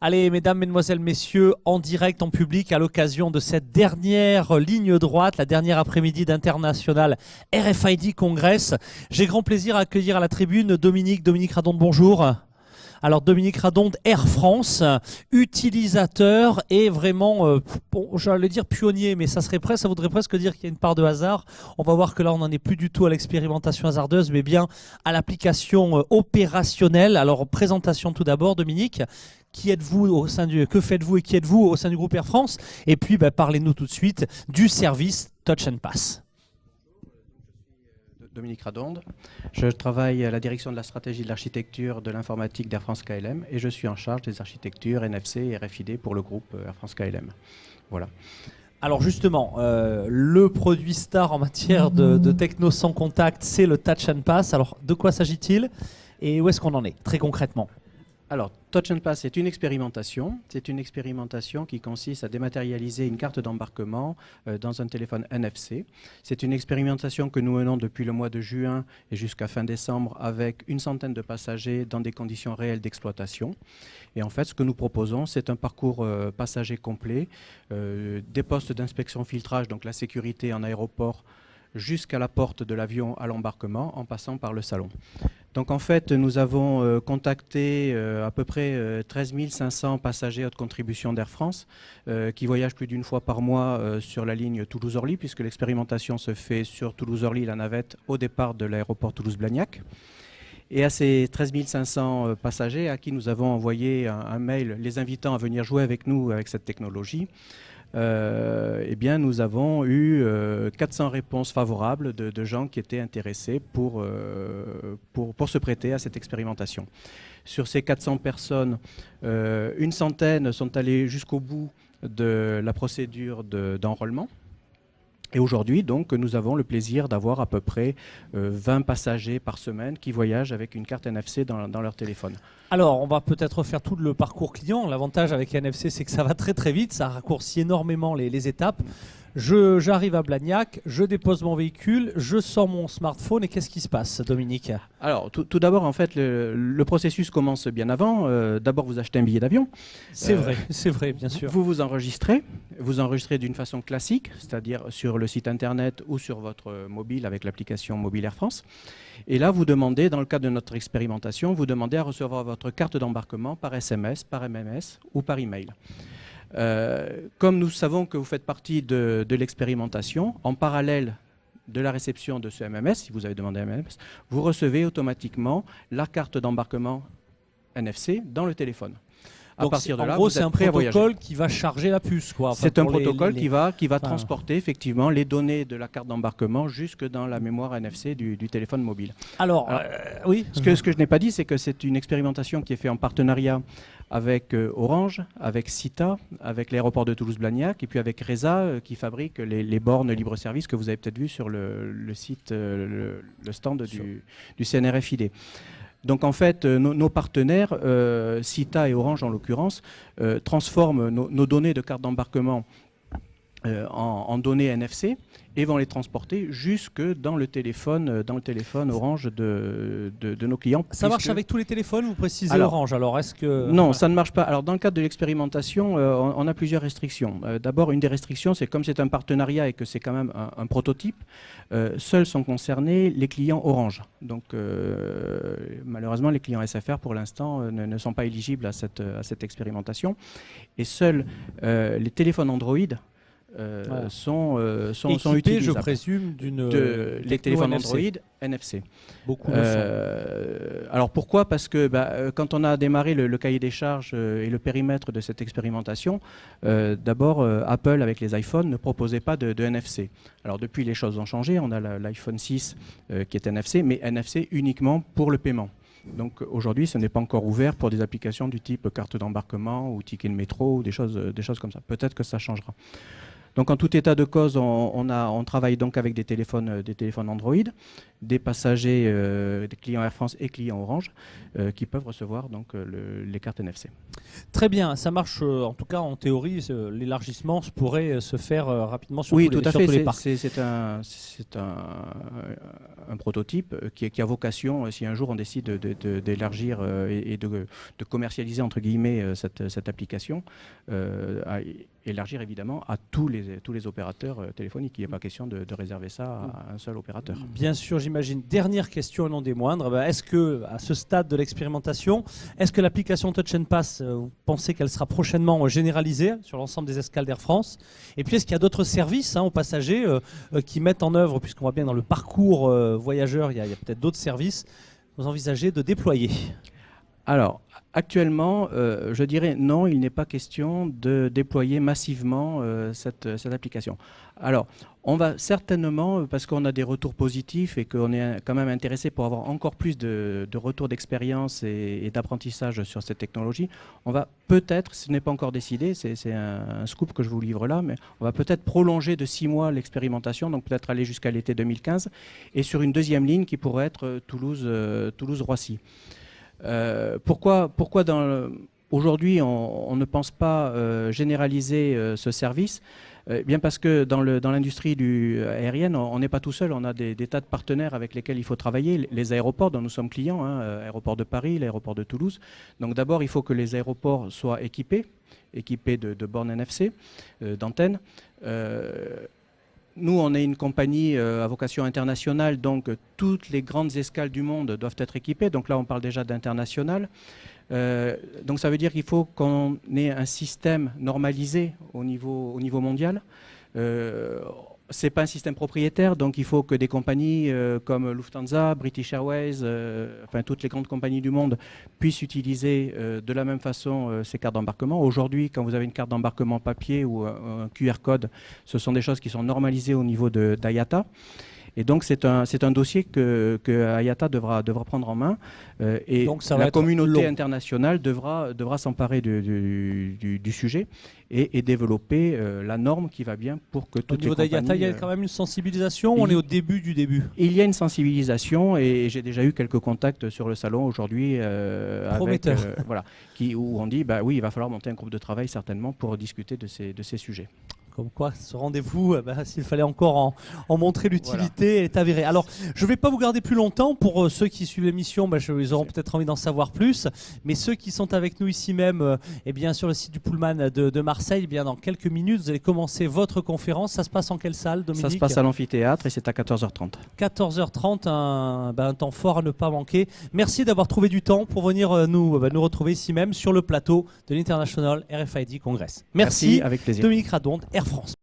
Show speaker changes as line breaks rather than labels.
Allez, mesdames, mesdemoiselles, messieurs, en direct, en public, à l'occasion de cette dernière ligne droite, la dernière après-midi d'International RFID Congress, j'ai grand plaisir à accueillir à la tribune Dominique Radonde, bonjour. Alors Dominique Radonde, Air France, utilisateur et vraiment, bon, j'allais dire pionnier, mais ça voudrait presque dire qu'il y a une part de hasard. On va voir que là, on n'en est plus du tout à l'expérimentation hasardeuse, mais bien à l'application opérationnelle. Alors, présentation tout d'abord, Dominique. Qui êtes-vous au sein que faites-vous et qui êtes-vous au sein du groupe Air France? Et puis, parlez-nous tout de suite du service Touch and Pass.
Dominique Radonde. Je travaille à la direction de la stratégie de l'architecture de l'informatique d'Air France KLM et je suis en charge des architectures NFC et RFID pour le groupe Air France KLM. Voilà.
Alors justement, le produit star en matière de techno sans contact, c'est le Touch and Pass. Alors de quoi s'agit-il et où est-ce qu'on en est très concrètement?
Alors, Touch and Pass, c'est une expérimentation. C'est une expérimentation qui consiste à dématérialiser une carte d'embarquement dans un téléphone NFC. C'est une expérimentation que nous menons depuis le mois de juin et jusqu'à fin décembre avec une centaine de passagers dans des conditions réelles d'exploitation. Et en fait, ce que nous proposons, c'est un parcours passager complet, des postes d'inspection filtrage, donc la sécurité en aéroport, jusqu'à la porte de l'avion à l'embarquement en passant par le salon. Donc en fait, nous avons contacté à peu près 13 500 passagers haute contribution d'Air France qui voyagent plus d'une fois par mois sur la ligne Toulouse-Orly, puisque l'expérimentation se fait sur Toulouse-Orly, la navette, au départ de l'aéroport Toulouse-Blagnac. Et à ces 13 500 passagers à qui nous avons envoyé un mail les invitant à venir jouer avec nous avec cette technologie, eh bien, nous avons eu 400 réponses favorables de gens qui étaient intéressés pour se prêter à cette expérimentation. Sur ces 400 personnes, une centaine sont allées jusqu'au bout de la procédure d'enrôlement. Et aujourd'hui, donc, nous avons le plaisir d'avoir à peu près 20 passagers par semaine qui voyagent avec une carte NFC dans leur téléphone.
Alors, on va peut-être refaire tout le parcours client. L'avantage avec NFC, c'est que ça va très très vite, ça raccourcit énormément les étapes. J'arrive à Blagnac, je dépose mon véhicule, je sors mon smartphone et qu'est-ce qui se passe, Dominique?
Alors, tout d'abord, en fait, le processus commence bien avant. D'abord, vous achetez un billet d'avion.
C'est vrai, bien sûr.
Vous enregistrez d'une façon classique, c'est-à-dire sur le site internet ou sur votre mobile avec l'application Mobile Air France. Et là, vous demandez, dans le cadre de notre expérimentation, vous demandez à recevoir votre carte d'embarquement par SMS, par MMS ou par email. Comme nous savons que vous faites partie de l'expérimentation, en parallèle de la réception de ce MMS, si vous avez demandé un MMS, vous recevez automatiquement la carte d'embarquement NFC dans le téléphone.
Donc, à partir de là, en gros, c'est un protocole qui va charger la puce, quoi. Enfin,
c'est un protocole qui va transporter effectivement les données de la carte d'embarquement jusque dans la mémoire NFC du téléphone mobile.
Alors oui.
Ce que je n'ai pas dit, c'est que c'est une expérimentation qui est faite en partenariat avec Orange, avec Sita, avec l'aéroport de Toulouse-Blagnac et puis avec Reza qui fabrique les bornes libre-service que vous avez peut-être vu sur le site, le stand du CNRFID. Donc en fait, nos partenaires, Sita et Orange en l'occurrence, transforment nos données de carte d'embarquement en données NFC et vont les transporter jusque dans le téléphone Orange de nos clients.
Ça marche avec tous les téléphones, vous précisez Orange, alors est-ce que...
Non, ça ne marche pas. Alors dans le cadre de l'expérimentation, on a plusieurs restrictions. D'abord, une des restrictions, c'est comme c'est un partenariat et que c'est quand même un prototype, seuls sont concernés les clients Orange. Donc malheureusement, les clients SFR pour l'instant ne sont pas éligibles à cette expérimentation. Et seuls les téléphones Android sont
équipés,
utilisables.
je présume,
les téléphones
NFC.
Android NFC.
Beaucoup le sont.
Alors pourquoi? Parce que quand on a démarré le cahier des charges et le périmètre de cette expérimentation, d'abord Apple avec les iPhones ne proposait pas de NFC. Alors depuis les choses ont changé, on a l'iPhone 6 qui est NFC, mais NFC uniquement pour le paiement. Donc aujourd'hui, ce n'est pas encore ouvert pour des applications du type carte d'embarquement ou ticket de métro ou des choses comme ça. Peut-être que ça changera. Donc en tout état de cause, on travaille donc avec des téléphones Android, des passagers, des clients Air France et clients Orange qui peuvent recevoir donc les cartes NFC.
Très bien, ça marche en tout cas en théorie, l'élargissement pourrait se faire rapidement sur
Oui,
tous les,
tout à
sur
fait.
tous les parcs.
C'est un prototype qui a vocation, si un jour on décide d'élargir et de commercialiser entre guillemets cette application, à élargir évidemment à tous les opérateurs téléphoniques. Il n'est pas question de réserver ça à un seul opérateur.
Bien sûr, j'imagine. Dernière question et non des moindres. Est-ce que, à ce stade de l'expérimentation, est-ce que l'application Touch 'n Pass, vous pensez qu'elle sera prochainement généralisée sur l'ensemble des escales d'Air France? Et puis, est-ce qu'il y a d'autres services aux passagers qui mettent en œuvre, puisqu'on voit bien dans le parcours voyageur, il y a peut-être d'autres services, vous envisagez de déployer?
Alors, actuellement, je dirais non, il n'est pas question de déployer massivement cette application. Alors, on va certainement, parce qu'on a des retours positifs et qu'on est quand même intéressé pour avoir encore plus de retours d'expérience et d'apprentissage sur cette technologie, on va peut-être, ce n'est pas encore décidé, c'est un scoop que je vous livre là, mais on va peut-être prolonger de 6 mois l'expérimentation, donc peut-être aller jusqu'à l'été 2015, et sur une deuxième ligne qui pourrait être Toulouse-Roissy. Pourquoi aujourd'hui on ne pense pas généraliser ce service? Bien parce que dans l'industrie aérienne, on n'est pas tout seul, on a des tas de partenaires avec lesquels il faut travailler, les aéroports dont nous sommes clients, l'aéroport de Paris, l'aéroport de Toulouse. Donc d'abord, il faut que les aéroports soient équipés de bornes NFC, d'antennes. Nous, on est une compagnie à vocation internationale, donc toutes les grandes escales du monde doivent être équipées. Donc là, on parle déjà d'international. Donc ça veut dire qu'il faut qu'on ait un système normalisé au niveau mondial. C'est pas un système propriétaire, donc il faut que des compagnies comme Lufthansa, British Airways, enfin toutes les grandes compagnies du monde puissent utiliser de la même façon ces cartes d'embarquement. Aujourd'hui, quand vous avez une carte d'embarquement papier ou un QR code, ce sont des choses qui sont normalisées au niveau d'IATA. Et donc c'est un dossier que IATA devra prendre en main et donc la communauté internationale devra s'emparer du sujet et développer la norme qui va bien pour que toutes les compagnies... Au niveau d'IATA,
il y a quand même une sensibilisation, on est au début du début?
Il y a une sensibilisation et j'ai déjà eu quelques contacts sur le salon aujourd'hui où on dit oui, il va falloir monter un groupe de travail certainement pour discuter de ces sujets.
Comme quoi, ce rendez-vous, s'il fallait encore en montrer l'utilité, est avéré. Alors, je ne vais pas vous garder plus longtemps. Pour ceux qui suivent l'émission, ils auront peut-être envie d'en savoir plus. Mais ceux qui sont avec nous ici même, sur le site du Pullman de Marseille, dans quelques minutes, vous allez commencer votre conférence. Ça se passe en quelle salle, Dominique?
Ça se passe à l'amphithéâtre et c'est à 14h30.
14h30, un temps fort à ne pas manquer. Merci d'avoir trouvé du temps pour venir nous retrouver ici même sur le plateau de l'International RFID Congress. Merci,
avec plaisir.
Dominique Radonde, Air France.